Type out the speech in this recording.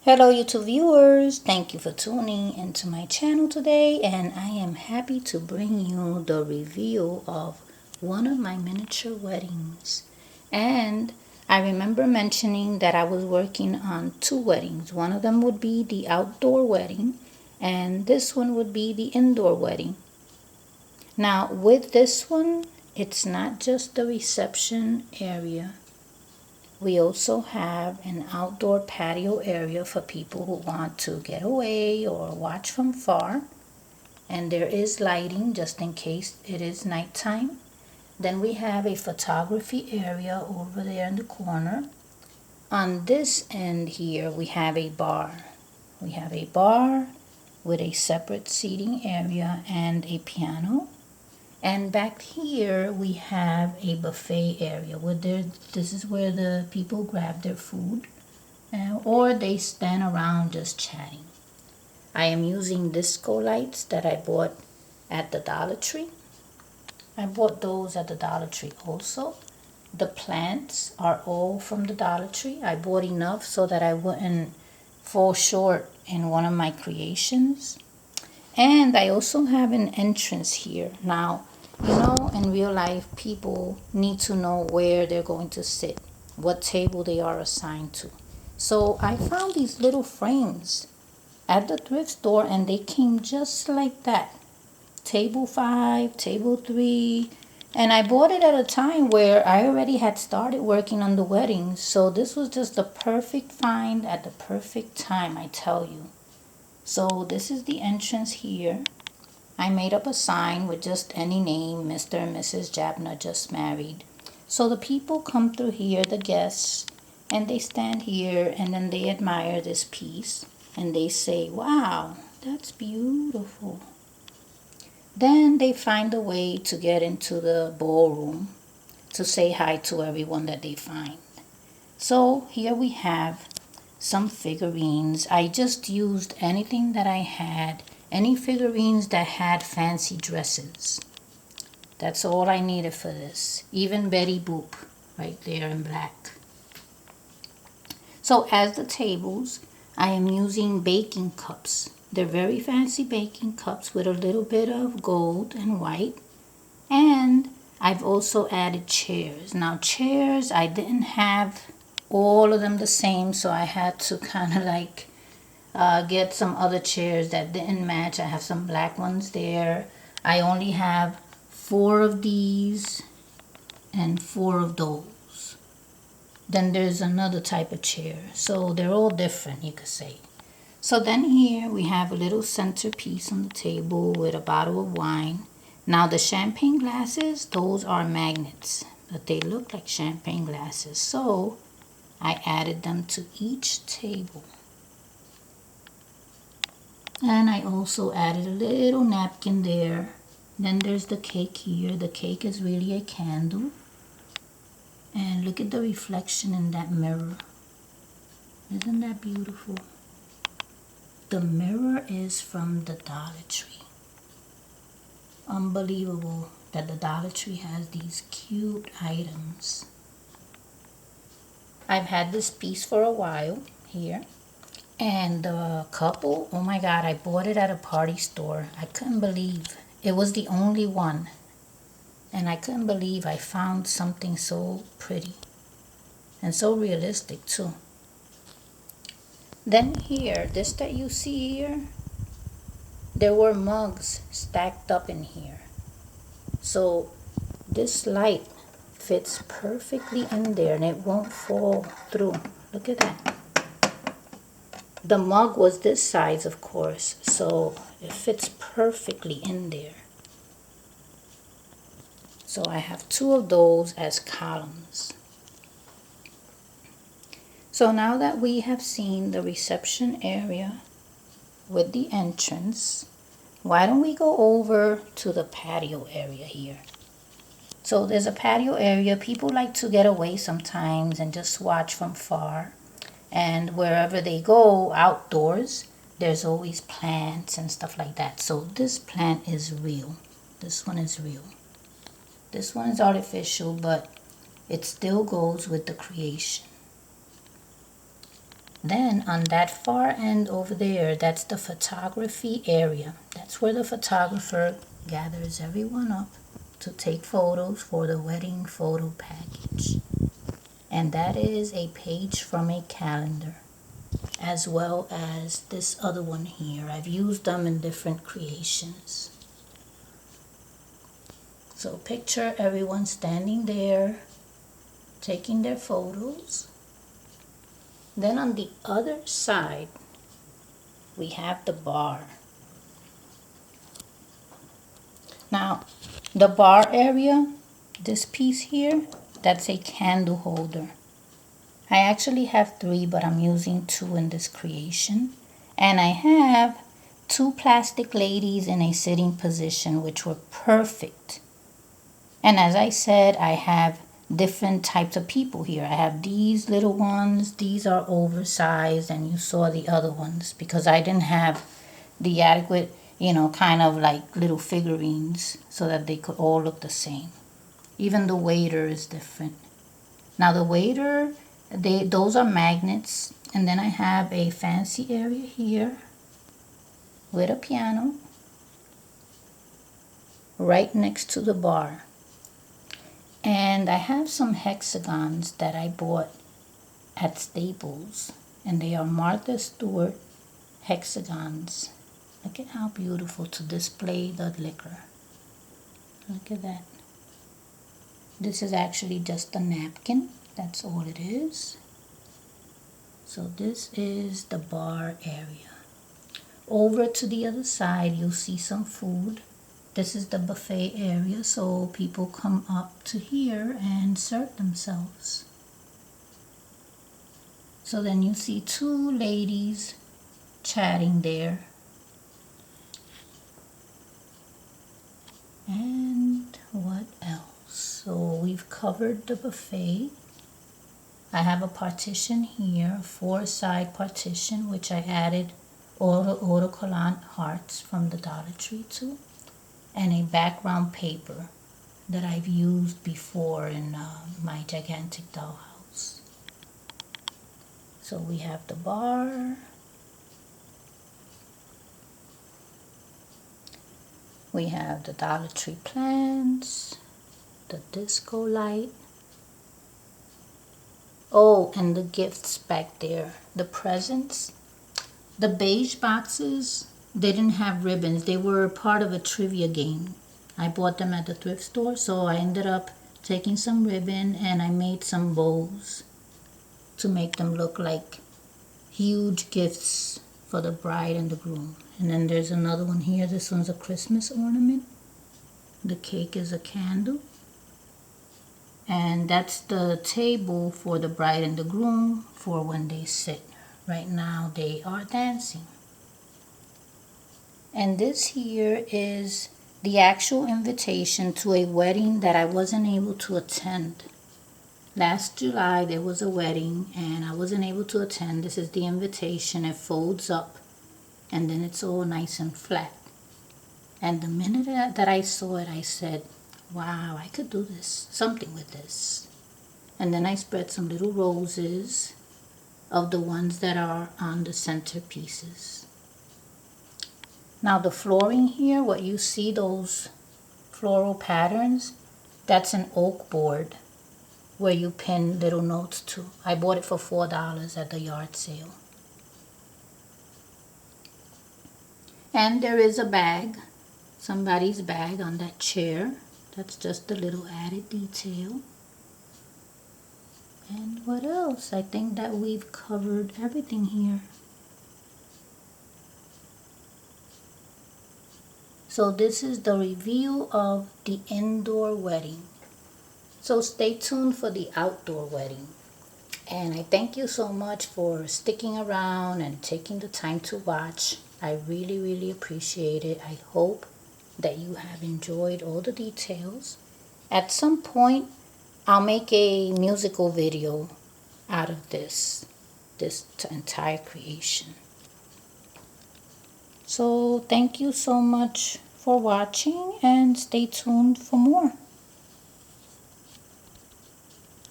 Hello YouTube viewers, thank you for tuning into my channel today, and I am happy to bring you the review of one of my miniature weddings. And I remember mentioning that I was working on two weddings. One of them would be the outdoor wedding and this one would be the indoor wedding. Now with this one, it's not just the reception area. We also have an outdoor patio area for people who want to get away or watch from far. And there is lighting just in case it is nighttime. Then we have a photography area over there in the corner. On this end here, we have a bar. We have a bar with a separate seating area and a piano. And back here we have a buffet area where this is where the people grab their food or they stand around just chatting. I am using disco lights that I bought at the Dollar Tree. I bought those at the Dollar Tree also. The plants are all from the Dollar Tree. I bought enough so that I wouldn't fall short in one of my creations. And I also have an entrance here. Now, in real life, people need to know where they're going to sit, what table they are assigned to. So I found these little frames at the thrift store and they came just like that. Table 5, table 3. And I bought it at a time where I already had started working on the weddings. So this was just the perfect find at the perfect time, I tell you. So this is the entrance here. I made up a sign with just any name, Mr. and Mrs. Jabna just married. So the people come through here, the guests, and they stand here and then they admire this piece and they say, wow, that's beautiful. Then they find a way to get into the ballroom to say hi to everyone that they find. So here we have some figurines. I just used anything that I had, any figurines that had fancy dresses. That's all I needed for this. Even Betty Boop right there in black. So as the tables, I am using baking cups. They're very fancy baking cups with a little bit of gold and white. And I've also added chairs. Now chairs, I didn't have all of them the same, so I had to kind of like get some other chairs that didn't match. I have some black ones there. I only have 4 of these and 4 of those. Then there's another type of chair, so they're all different, you could say. So then here we have a little centerpiece on the table with a bottle of wine. Now the champagne glasses, those are magnets, but they look like champagne glasses, so I added them to each table. And I also added a little napkin there. Then there's the cake here. The cake is really a candle. And look at the reflection in that mirror. Isn't that beautiful? The mirror is from the Dollar Tree. Unbelievable that the Dollar Tree has these cute items. I've had this piece for a while here. And the couple, oh my God, I bought it at a party store. I couldn't believe it was the only one. And I couldn't believe I found something so pretty and so realistic too. Then here, this that you see here, there were mugs stacked up in here. So this light fits perfectly in there and it won't fall through. Look at that. The mug was this size, of course, so it fits perfectly in there. So I have 2 of those as columns. So now that we have seen the reception area with the entrance, why don't we go over to the patio area here? So there's a patio area. People like to get away sometimes and just watch from far. And wherever they go outdoors, there's always plants and stuff like that. So this plant is real. This one is real. This one is artificial, but it still goes with the creation. Then on that far end over there, that's the photography area. That's where the photographer gathers everyone up to take photos for the wedding photo package. And that is a page from a calendar, as well as this other one here. I've used them in different creations. So picture everyone standing there, taking their photos. Then on the other side, we have the bar. Now, the bar area, this piece here, that's a candle holder. I actually have 3, but I'm using 2 in this creation. And I have 2 plastic ladies in a sitting position, which were perfect. And as I said, I have different types of people here. I have these little ones. These are oversized, and you saw the other ones because I didn't have the adequate, kind of like little figurines so that they could all look the same. Even the waiter is different. Now the waiter, those are magnets. And then I have a fancy area here with a piano right next to the bar. And I have some hexagons that I bought at Staples, and they are Martha Stewart hexagons. Look at how beautiful to display the liquor. Look at that. This is actually just a napkin. That's all it is. So this is the bar area. Over to the other side, you'll see some food. This is the buffet area, so people come up to here and serve themselves. So then you see 2 ladies chatting there. And what else? So we've covered the buffet. I have a partition here, a 4-side partition, which I added autocollant hearts from the Dollar Tree to, and a background paper that I've used before in my gigantic dollhouse. So we have the bar. We have the Dollar Tree plants, the disco light. Oh, and the gifts back there, the presents. The beige boxes, they didn't have ribbons. They were part of a trivia game. I bought them at the thrift store, so I ended up taking some ribbon and I made some bows to make them look like huge gifts for the bride and the groom. And then there's another one here. This one's a Christmas ornament. The cake is a candle. And that's the table for the bride and the groom for when they sit. Right now they are dancing. And this here is the actual invitation to a wedding that I wasn't able to attend. Last July there was a wedding and I wasn't able to attend. This is the invitation. It folds up and then it's all nice and flat. And the minute that I saw it, I said, wow, I could do this, something with this. And then I spread some little roses of the ones that are on the centerpieces. Now the flooring here, what you see, those floral patterns, that's an oak board where you pin little notes to. I bought it for $4 at the yard sale. And there is a bag, somebody's bag on that chair. That's just a little added detail. And what else? I think that we've covered everything here. So this is the review of the indoor wedding. So stay tuned for the outdoor wedding. And I thank you so much for sticking around and taking the time to watch. I really, really appreciate it. I hope that you have enjoyed all the details. At some point, I'll make a musical video out of this entire creation. So thank you so much for watching and stay tuned for more.